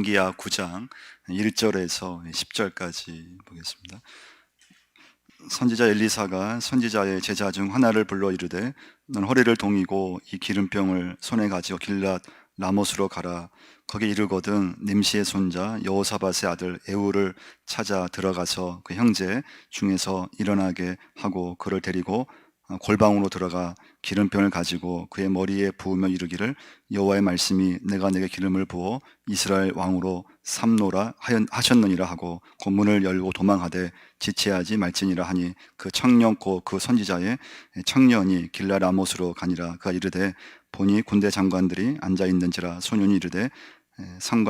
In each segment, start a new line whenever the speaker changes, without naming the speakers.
기야 9장 1절에서 10절까지 보겠습니다. 선지자 엘리사가 선지자의 제자 중 하나를 불러 이르되 넌 허리를 동이고 이 기름병을 손에 가지고 길랏 라못으로 가라. 거기 이르거든 nim시의 손자 여호사밧의 아들 에후를 찾아 들어가서 그 형제 중에서 일어나게 하고 그를 데리고 골방으로 들어가 기름병을 가지고 그의 머리에 부으며 이르기를 여호와의 말씀이 내가 내게 기름을 부어 이스라엘 왕으로 삼노라 하셨느니라 하고 곧 문을 열고 도망하되 지체하지 말지니라 하니 그 청년 곧 그 선지자의 청년이 길라 라못으로 가니라. 그가 이르되 보니 군대 장관들이 앉아 있는지라. 소년이 이르되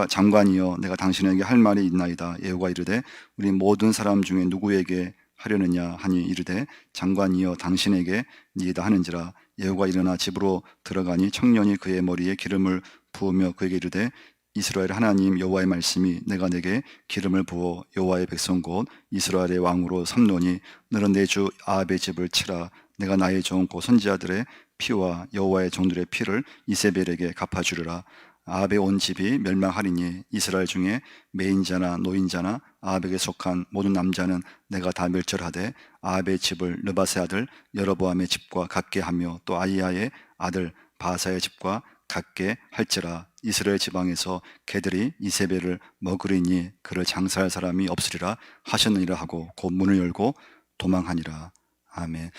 장관이여 내가 당신에게 할 말이 있나이다. 예후가 이르되 우리 모든 사람 중에 누구에게 하려느냐 하니 이르되 장관이여 당신에게 니이다 하는지라. 예후가 일어나 집으로 들어가니 청년이 그의 머리에 기름을 부으며 그에게 이르되 이스라엘 하나님 여호와의 말씀이 내가 내게 기름을 부어 여호와의 백성 곧 이스라엘의 왕으로 삼노니 너는 내 주 아합의 집을 치라. 내가 나의 종 곧 선지자들의 피와 여호와의 종들의 피를 이세벨에게 갚아주리라. 아합의 온 집이 멸망하리니 이스라엘 중에 매인자나 노인자나 아합에게 속한 모든 남자는 내가 다 멸절하되 아합의 집을 느밧의 아들 여로보암의 집과 같게 하며 또 아히야의 아들 바사의 집과 같게 할지라. 이스라엘 지방에서 개들이 이세벨을 먹으리니 그를 장사할 사람이 없으리라 하셨느니라 하고 곧 문을 열고 도망하니라. 아멘.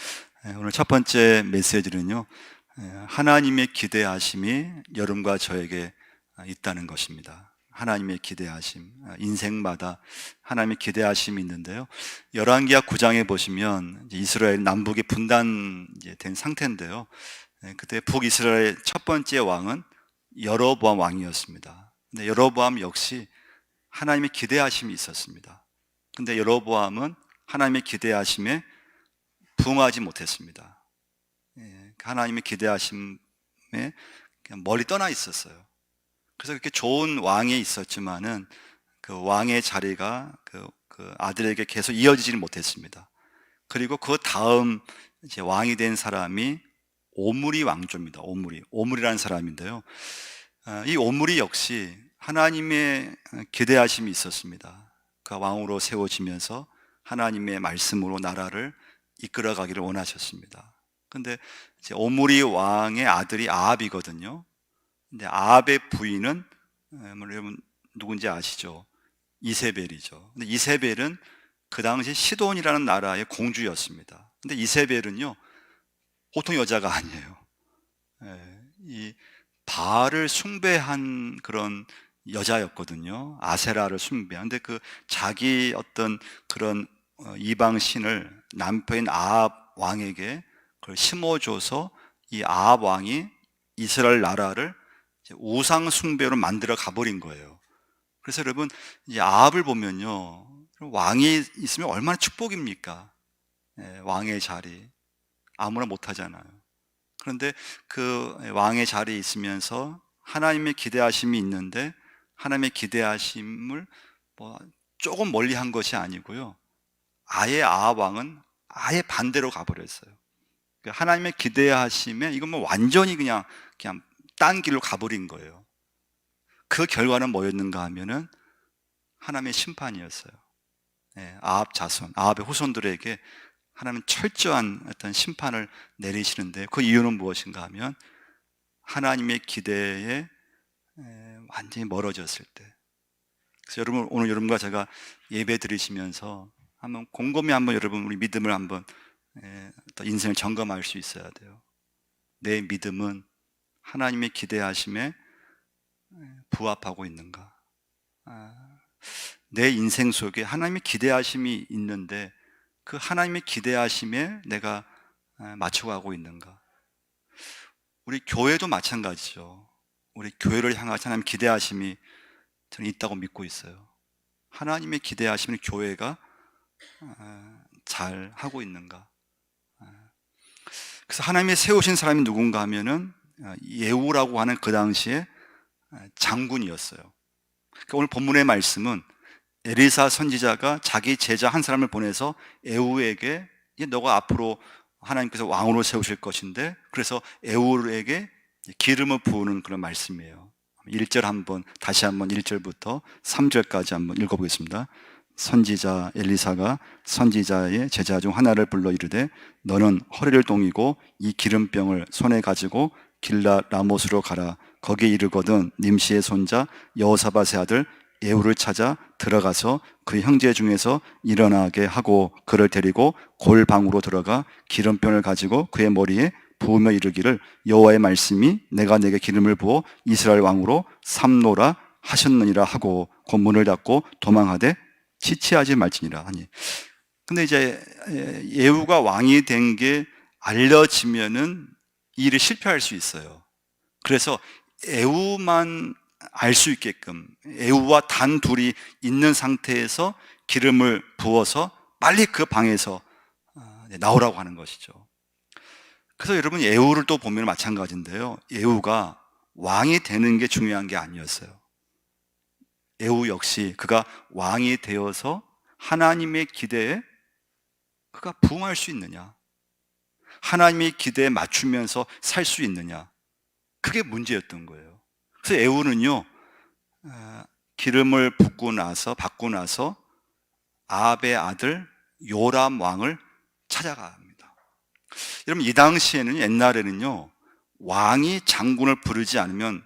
오늘 첫 번째 메시지는요, 하나님의 기대하심이 여러분과 저에게 있다는 것입니다. 하나님의 기대하심, 인생마다 하나님의 기대하심이 있는데요. 열왕기하 9장에 보시면 이스라엘 남북이 분단된 상태인데요. 그때 북이스라엘 첫 번째 왕은 여로보암 왕이었습니다. 근데 여로보암 역시 하나님의 기대하심이 있었습니다. 근데 여로보암은 하나님의 기대하심에 부응하지 못했습니다. 하나님의 기대하심에 그냥 멀리 떠나 있었어요. 그래서 그렇게 좋은 왕이 있었지만은 그 왕의 자리가 그 아들에게 계속 이어지지는 못했습니다. 그리고 그 다음 이제 왕이 된 사람이 오므리 왕조입니다. 오므리라는 사람인데요. 이 오므리 역시 하나님의 기대하심이 있었습니다. 그 왕으로 세워지면서 하나님의 말씀으로 나라를 이끌어가기를 원하셨습니다. 근데 이제 오므리 왕의 아들이 아합이거든요. 근데 아합의 부인은 여러분 누군지 아시죠? 이세벨이죠. 근데 이세벨은 그 당시 시돈이라는 나라의 공주였습니다. 근데 이세벨은요 보통 여자가 아니에요. 이 바알을 숭배한 그런 여자였거든요. 아세라를 숭배한. 근데 그 자기 어떤 그런 이방 신을 남편인 아합 왕에게 그걸 심어줘서 이 아합 왕이 이스라엘 나라를 우상 숭배로 만들어 가버린 거예요. 그래서 여러분 이 아합을 보면요, 왕이 있으면 얼마나 축복입니까? 왕의 자리 아무나 못하잖아요. 그런데 그 왕의 자리에 있으면서 하나님의 기대하심이 있는데 하나님의 기대하심을 뭐 조금 멀리 한 것이 아니고요, 아예 아합 왕은 아예 반대로 가버렸어요. 하나님의 기대하심에 이건 뭐 완전히 그냥 딴 길로 가버린 거예요. 그 결과는 뭐였는가 하면은 하나님의 심판이었어요. 아합 자손, 아합의 후손들에게 하나님은 철저한 어떤 심판을 내리시는데 그 이유는 무엇인가 하면 하나님의 기대에 완전히 멀어졌을 때. 그래서 여러분 오늘 여러분과 제가 예배 드리시면서 한번 곰곰이 한번 여러분 우리 믿음을 한번 또 인생을 점검할 수 있어야 돼요. 내 믿음은 하나님의 기대하심에 부합하고 있는가? 내 인생 속에 하나님의 기대하심이 있는데 그 하나님의 기대하심에 내가 맞춰가고 있는가? 우리 교회도 마찬가지죠. 우리 교회를 향한 하나님 기대하심이 저는 있다고 믿고 있어요. 하나님의 기대하심을 교회가 잘 하고 있는가? 그래서 하나님이 세우신 사람이 누군가 하면은 예후라고 하는 그 당시에 장군이었어요. 그러니까 오늘 본문의 말씀은 엘리사 선지자가 자기 제자 한 사람을 보내서 에후에게 너가 앞으로 하나님께서 왕으로 세우실 것인데 그래서 에후에게 기름을 부으는 그런 말씀이에요. 1절 한번 다시 한번 1절부터 3절까지 한번 읽어보겠습니다. 선지자 엘리사가 선지자의 제자 중 하나를 불러 이르되 너는 허리를 동이고 이 기름병을 손에 가지고 길라 라못으로 가라. 거기에 이르거든 님시의 손자 여호사밧의 아들 예후를 찾아 들어가서 그 형제 중에서 일어나게 하고 그를 데리고 골방으로 들어가 기름병을 가지고 그의 머리에 부으며 이르기를 여호와의 말씀이 내가 내게 기름을 부어 이스라엘 왕으로 삼노라 하셨느니라 하고 곧 문을 닫고 도망하되 지체하지 말지니라 하니. 근데 이제 예후가 왕이 된 게 알려지면은 이 일이 실패할 수 있어요. 그래서 예후만 알 수 있게끔 예후와 단 둘이 있는 상태에서 기름을 부어서 빨리 그 방에서 나오라고 하는 것이죠. 그래서 여러분 예후를 또 보면 마찬가지인데요. 예후가 왕이 되는 게 중요한 게 아니었어요. 예후 역시 그가 왕이 되어서 하나님의 기대에 그가 부응할 수 있느냐, 하나님의 기대에 맞추면서 살 수 있느냐, 그게 문제였던 거예요. 그래서 예후는요 기름을 받고 나서 아합의 아들 요람 왕을 찾아갑니다. 여러분 이 당시에는 옛날에는요 왕이 장군을 부르지 않으면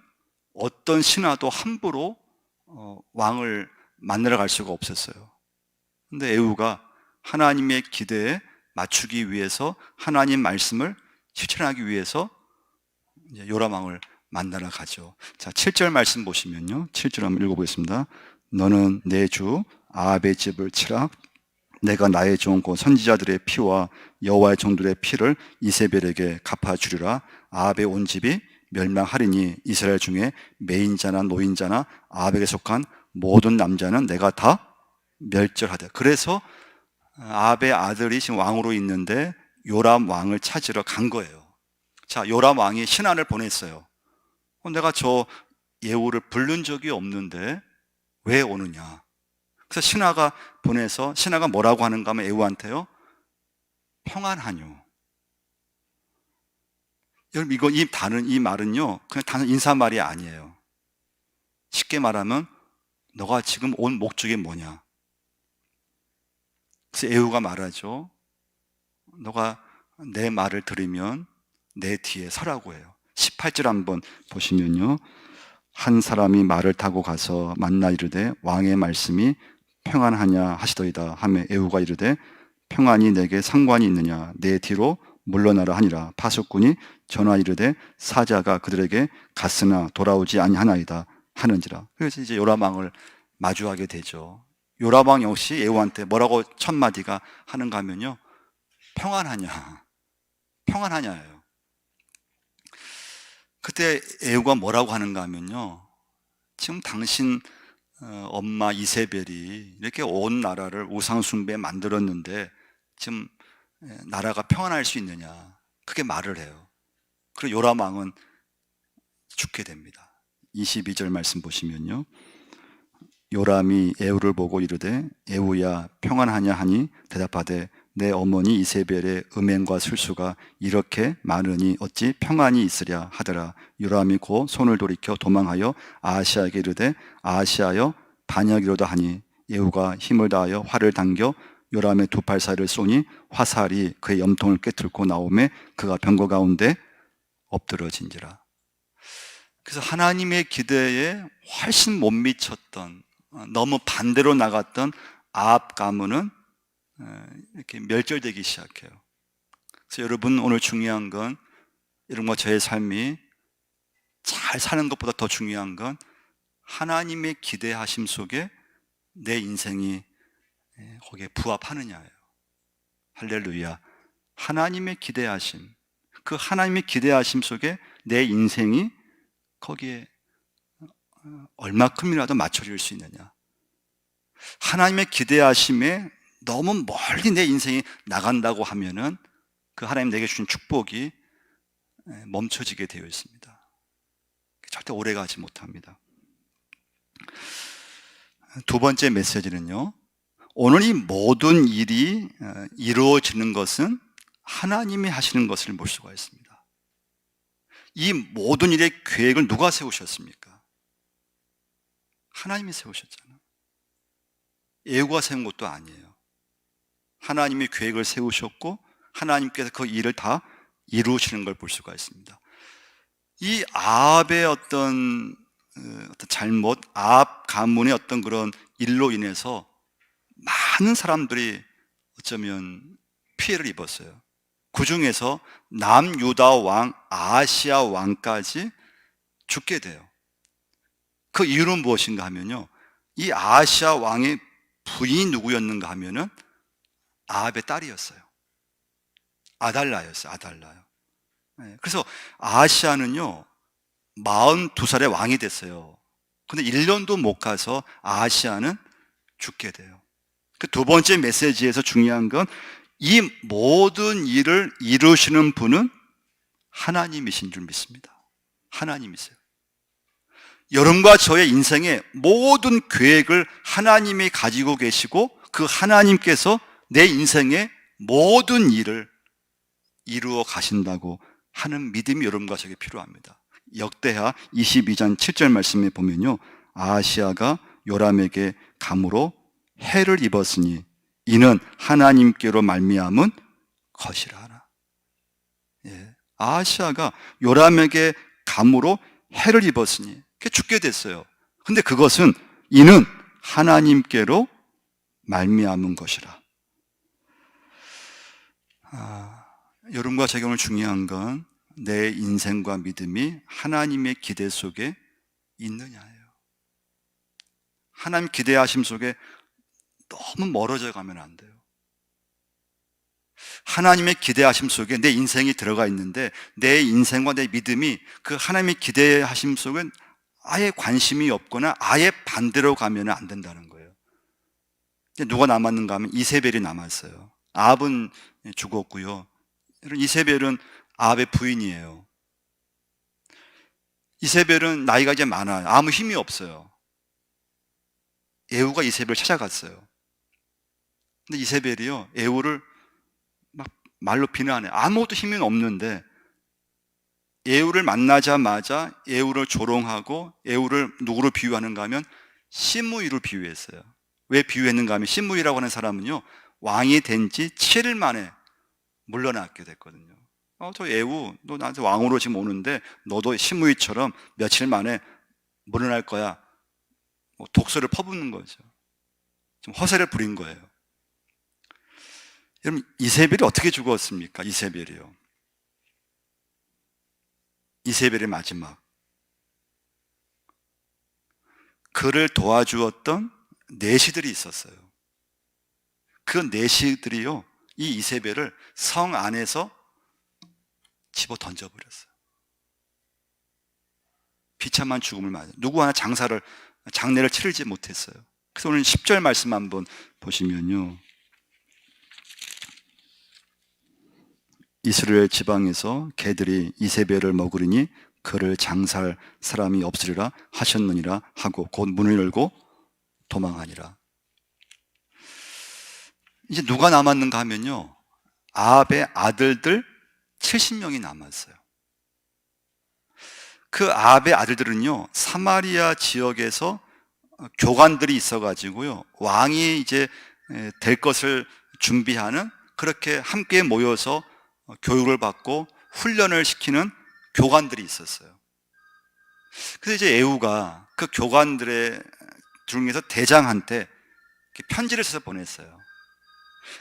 어떤 신하도 함부로 왕을 만나러 갈 수가 없었어요. 근데 예후가 하나님의 기대에 맞추기 위해서 하나님 말씀을 실천하기 위해서 이제 요람 왕을 만나러 가죠. 자, 7절 말씀 보시면요. 7절 한번 읽어보겠습니다. 너는 내 주 아합의 집을 치라. 내가 나의 종 곧 선지자들의 피와 여호와의 종들의 피를 이세벨에게 갚아주리라. 아합의 온 집이 멸망하리니 이스라엘 중에 매인자나 노인자나 아합에게 속한 모든 남자는 내가 다 멸절하되. 그래서 아합의 아들이 지금 왕으로 있는데 요람 왕을 찾으러 간 거예요. 자, 요람 왕이 신하를 보냈어요. 내가 저 예후를 부른 적이 없는데 왜 오느냐. 그래서 신하가 보내서 신하가 뭐라고 하는가 하면 예후한테요, 평안하뇨. 여러분 이 말은요 그냥 단순 인사말이 아니에요. 쉽게 말하면 너가 지금 온 목적이 뭐냐. 그래서 예후가 말하죠. 너가 내 말을 들으면 내 뒤에 서라고 해요. 18절 한번 보시면요. 한 사람이 말을 타고 가서 만나 이르되 왕의 말씀이 평안하냐 하시더이다 하며 예후가 이르되 평안이 내게 상관이 있느냐. 내 뒤로 물러나라 하니라. 파수꾼이 전하 이르되 사자가 그들에게 갔으나 돌아오지 아니하나이다 하는지라. 그래서 이제 요람 왕을 마주하게 되죠. 요람 왕 역시 예후한테 뭐라고 첫 마디가 하는가 하면요, 평안하냐, 평안하냐예요. 그때 예후가 뭐라고 하는가 하면요, 지금 당신 엄마 이세벨이 이렇게 온 나라를 우상 숭배에 만들었는데 지금 나라가 평안할 수 있느냐, 그렇게 말을 해요. 그리고 요람 왕은 죽게 됩니다. 22절 말씀 보시면요, 요람이 예후를 보고 이르되 예후야 평안하냐 하니 대답하되 내 어머니 이세벨의 음행과 술수가 이렇게 많으니 어찌 평안이 있으랴 하더라. 요람이 곧 손을 돌이켜 도망하여 아하시아에게 이르되 아하시아여 반역이로다 하니 예후가 힘을 다하여 활을 당겨 요람의 두 팔 사이를 쏘니 화살이 그의 염통을 꿰뚫고 나오매 그가 병거 가운데 엎드러진지라. 그래서 하나님의 기대에 훨씬 못 미쳤던, 너무 반대로 나갔던 아합 가문은 이렇게 멸절되기 시작해요. 그래서 여러분 오늘 중요한 건, 이런 저의 삶이 잘 사는 것보다 더 중요한 건 하나님의 기대하심 속에 내 인생이 거기에 부합하느냐예요. 할렐루야. 하나님의 기대하심, 그 하나님의 기대하심 속에 내 인생이 거기에 얼마큼이라도 맞춰질 수 있느냐. 하나님의 기대하심에 너무 멀리 내 인생이 나간다고 하면은 그 하나님 내게 주신 축복이 멈춰지게 되어 있습니다. 절대 오래 가지 못합니다. 두 번째 메시지는요, 오늘 이 모든 일이 이루어지는 것은 하나님이 하시는 것을 볼 수가 있습니다. 이 모든 일의 계획을 누가 세우셨습니까? 하나님이 세우셨잖아요. 예후가 세운 것도 아니에요. 하나님이 계획을 세우셨고 하나님께서 그 일을 다 이루시는 걸 볼 수가 있습니다. 이 아합의 어떤 잘못, 아합 가문의 어떤 그런 일로 인해서 많은 사람들이 어쩌면 피해를 입었어요. 그 중에서 남유다 왕 아하시아 왕까지 죽게 돼요. 그 이유는 무엇인가 하면요, 이 아하시아 왕의 부인이 누구였는가 하면은 아합의 딸이었어요. 아달라였어요. 아달라요. 그래서 아하시아는요 42살에 왕이 됐어요. 근데 1년도 못 가서 아하시아는 죽게 돼요. 그 두 번째 메시지에서 중요한 건 이 모든 일을 이루시는 분은 하나님이신 줄 믿습니다. 하나님이세요. 여러분과 저의 인생의 모든 계획을 하나님이 가지고 계시고 그 하나님께서 내 인생의 모든 일을 이루어 가신다고 하는 믿음이 여러분과 저에게 필요합니다. 역대하 22장 7절 말씀에 보면요, 아하시아가 요람에게 감으로 해를 입었으니 이는 하나님께로 말미암은 것이라 하나. 아하시아가 요람에게 감으로 해를 입었으니 죽게 됐어요. 근데 그것은 이는 하나님께로 말미암은 것이라. 여러분과 제가 오늘 중요한 건 내 인생과 믿음이 하나님의 기대 속에 있느냐예요. 하나님 기대하심 속에 너무 멀어져 가면 안 돼요. 하나님의 기대하심 속에 내 인생이 들어가 있는데 내 인생과 내 믿음이 그 하나님의 기대하심 속에 아예 관심이 없거나 아예 반대로 가면 안 된다는 거예요. 누가 남았는가 하면 이세벨이 남았어요. 아합은 죽었고요. 이세벨은 아합의 부인이에요. 이세벨은 나이가 이제 많아요. 아무 힘이 없어요. 예후가 이세벨을 찾아갔어요. 근데 이세벨이요, 예후를 막 말로 비난해요. 아무것도 힘이 없는데 예후를 만나자마자 예후를 조롱하고 예후를 누구로 비유하는가 하면 시므이로 비유했어요. 왜 비유했는가 하면 시므이라고 하는 사람은요 왕이 된 지 7일 만에 물러났게 됐거든요. 저 예후, 너 나한테 왕으로 지금 오는데 너도 시므이처럼 며칠 만에 물러날 거야. 독소를 퍼붓는 거죠. 좀 허세를 부린 거예요. 여러분, 이세벨이 어떻게 죽었습니까? 이세벨이요. 이세벨의 마지막, 그를 도와주었던 내시들이 있었어요. 그 내시들이요, 이 이세벨을 성 안에서 집어 던져버렸어요. 비참한 죽음을 맞아. 누구 하나 장례를 치르지 못했어요. 그래서 오늘 10절 말씀 한번 보시면요, 이스라엘 지방에서 개들이 이세벨을 먹으리니 그를 장사할 사람이 없으리라 하셨느니라 하고 곧 문을 열고 도망하니라. 이제 누가 남았는가 하면요, 아합의 아들들 70명이 남았어요. 그 아합의 아들들은요 사마리아 지역에서 교관들이 있어가지고요 왕이 이제 될 것을 준비하는, 그렇게 함께 모여서 교육을 받고 훈련을 시키는 교관들이 있었어요. 그래서 이제 예후가 그 교관들의 중에서 대장한테 편지를 써서 보냈어요.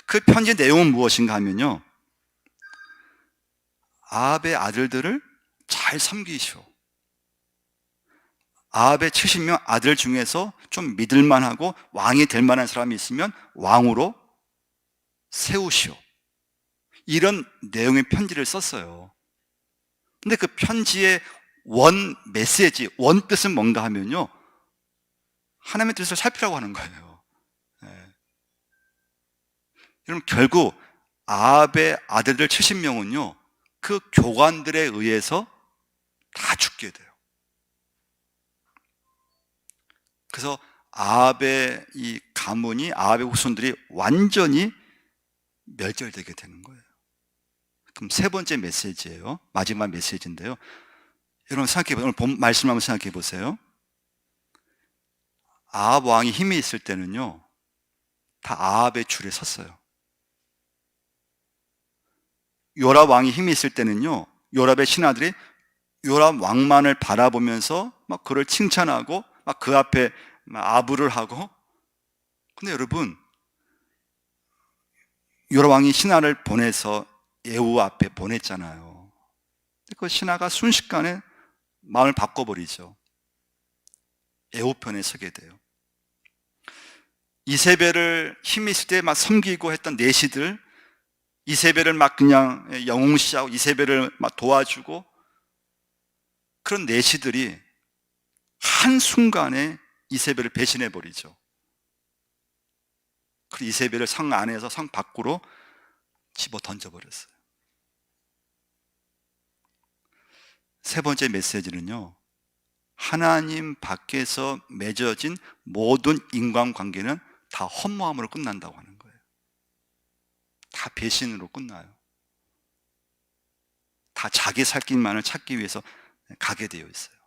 그 편지 내용은 무엇인가 하면요, 아합의 아들들을 잘 섬기시오. 아합의 70명 아들 중에서 좀 믿을만하고 왕이 될 만한 사람이 있으면 왕으로 세우시오. 이런 내용의 편지를 썼어요. 근데 그 편지의 원 메시지, 원 뜻은 뭔가 하면요, 하나님의 뜻을 살피라고 하는 거예요. 여러분, 결국 아합의 아들들 70명은요 그 교관들에 의해서 다 죽게 돼요. 그래서 아합의 이 가문이, 아합의 후손들이 완전히 멸절되게 되는 거예요. 그럼 세 번째 메시지예요. 마지막 메시지인데요. 여러분 생각해 보세요. 오늘 본 말씀 한번 생각해 보세요. 아합 왕이 힘이 있을 때는요, 다 아합의 줄에 섰어요. 요랍 왕이 힘이 있을 때는요, 요랍의 신하들이 요랍 왕만을 바라보면서 막 그를 칭찬하고 막 그 앞에 막 아부를 하고. 근데 여러분, 요랍 왕이 신하를 보내서 예후 앞에 보냈잖아요. 그 신하가 순식간에 마음을 바꿔버리죠. 예후 편에 서게 돼요. 이세벨을 힘이 있을 때 막 섬기고 했던 내시들, 이세벨을 막 그냥 영웅시하고 이세벨을 막 도와주고, 그런 내시들이 한순간에 이세벨을 배신해 버리죠. 그 이세벨을 성 안에서 성 밖으로 집어 던져 버렸어요. 세 번째 메시지는요, 하나님 밖에서 맺어진 모든 인간관계는 다 허무함으로 끝난다고 하는 거예요. 다 배신으로 끝나요. 다 자기 살 길만을 찾기 위해서 가게 되어 있어요.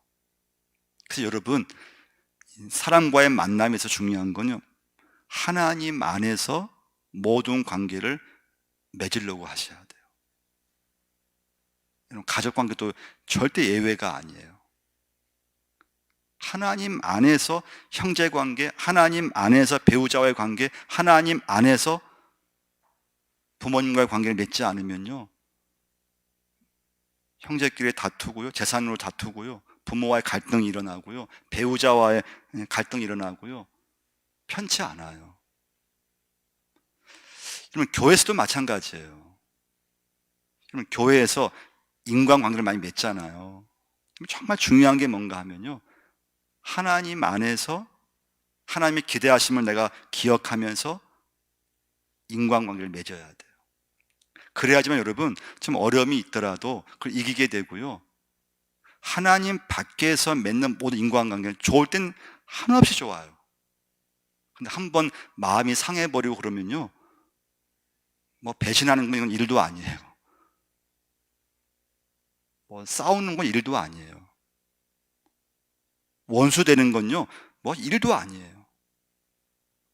그래서 여러분, 사람과의 만남에서 중요한 건요, 하나님 안에서 모든 관계를 맺으려고 하셔야 돼요. 여러분, 가족 관계도 절대 예외가 아니에요. 하나님 안에서 형제 관계, 하나님 안에서 배우자와의 관계, 하나님 안에서 부모님과의 관계를 맺지 않으면요, 형제끼리 다투고요, 재산으로 다투고요, 부모와의 갈등이 일어나고요, 배우자와의 갈등이 일어나고요, 편치 않아요. 여러분, 교회에서도 마찬가지예요. 여러분, 교회에서 인간관계를 많이 맺잖아요. 정말 중요한 게 뭔가 하면요, 하나님 안에서 하나님의 기대하심을 내가 기억하면서 인간관계를 맺어야 돼요. 그래야지만 여러분, 좀 어려움이 있더라도 그걸 이기게 되고요, 하나님 밖에서 맺는 모든 인간관계는 좋을 땐 한없이 좋아요. 근데 한번 마음이 상해버리고 그러면요, 뭐 배신하는 건 일도 아니에요. 뭐 싸우는 건 일도 아니에요. 원수 되는 건요, 뭐 일도 아니에요.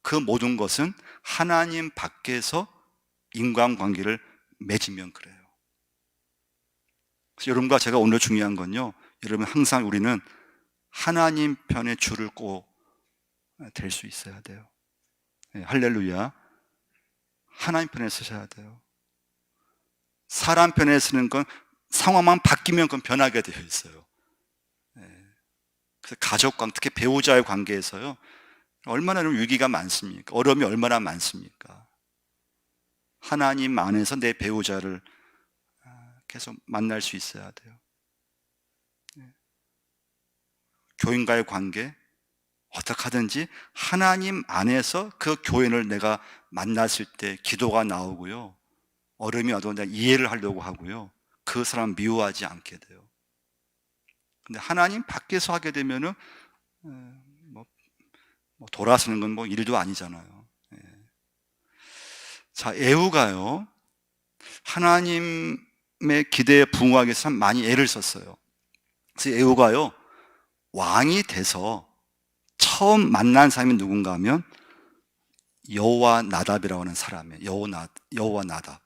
그 모든 것은 하나님 밖에서 인간관계를 맺으면 그래요. 그래서 여러분과 제가 오늘 중요한 건요, 여러분 항상 우리는 하나님 편에 줄을 꼭 댈 수 있어야 돼요. 네, 할렐루야. 하나님 편에 서셔야 돼요. 사람 편에 서는 건 상황만 바뀌면 그건 변하게 되어 있어요. 네. 그래서 가족 관계, 특히 배우자의 관계에서요, 얼마나 위기가 많습니까? 어려움이 얼마나 많습니까? 하나님 안에서 내 배우자를 계속 만날 수 있어야 돼요. 교인과의 관계, 어떻게 하든지 하나님 안에서 그 교인을 내가 만났을 때 기도가 나오고요, 어려움이 와도 내가 이해를 하려고 하고요, 그 사람 미워하지 않게 돼요. 근데 하나님 밖에서 하게 되면은 뭐 돌아서는 건 뭐 일도 아니잖아요. 예. 자, 에후가요, 하나님의 기대에 부응하기 위해서 참 많이 애를 썼어요. 그래서 에후가요, 왕이 돼서 처음 만난 사람이 누군가 하면 여호와 나답이라고 하는 사람이에요. 여호와 나답.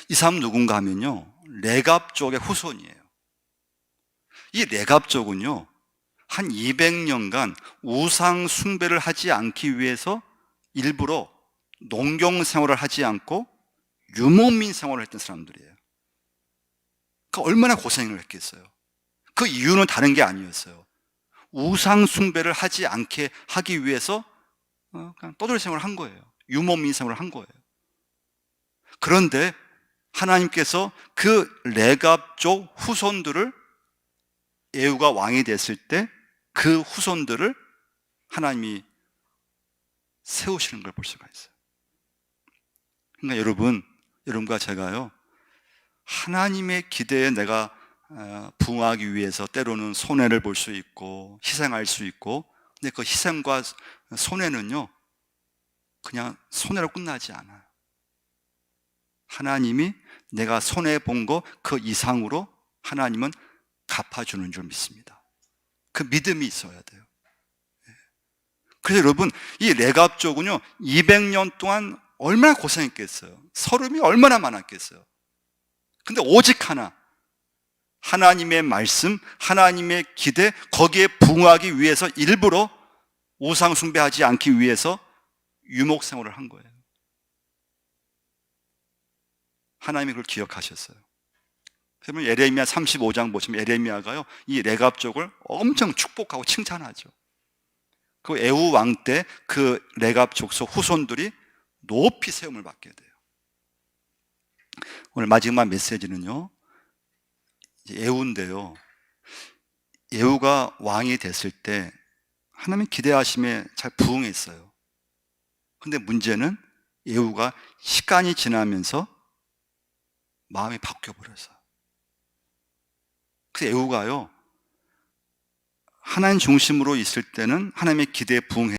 이 사람 누군가 하면요, 레갑 족의 후손이에요. 이 레갑 족은요, 한 200년간 우상 숭배를 하지 않기 위해서 일부러 농경 생활을 하지 않고 유목민 생활을 했던 사람들이에요. 그 얼마나 고생을 했겠어요. 그 이유는 다른 게 아니었어요. 우상 숭배를 하지 않게 하기 위해서 그냥 떠돌이 생활을 한 거예요. 유목민 생활을 한 거예요. 그런데 하나님께서 그 레갑족 후손들을, 에후가 왕이 됐을 때 그 후손들을 하나님이 세우시는 걸 볼 수가 있어요. 그러니까 여러분과 제가요, 하나님의 기대에 내가 부응하기 위해서 때로는 손해를 볼 수 있고 희생할 수 있고, 근데 그 희생과 손해는요, 그냥 손해로 끝나지 않아요. 하나님이 내가 손해 본 거 그 이상으로 하나님은 갚아주는 줄 믿습니다. 그 믿음이 있어야 돼요. 그래서 여러분, 이 레갑족은요 200년 동안 얼마나 고생했겠어요. 서름이 얼마나 많았겠어요. 근데 오직 하나, 하나님의 말씀, 하나님의 기대, 거기에 부응하기 위해서 일부러 우상 숭배하지 않기 위해서 유목 생활을 한 거예요. 하나님이 그걸 기억하셨어요. 그러면 예레미야 35장 보시면 예레미야가요 이 레갑족을 엄청 축복하고 칭찬하죠. 그 에후 왕 때 그 레갑 족속 후손들이 높이 세움을 받게 돼요. 오늘 마지막 메시지는요 에후인데요, 에후가 왕이 됐을 때 하나님 기대하심에 잘 부응했어요. 근데 문제는 에후가 시간이 지나면서 마음이 바뀌어버렸어요. 그래서 에후가요 하나님 중심으로 있을 때는 하나님의 기대에 부응해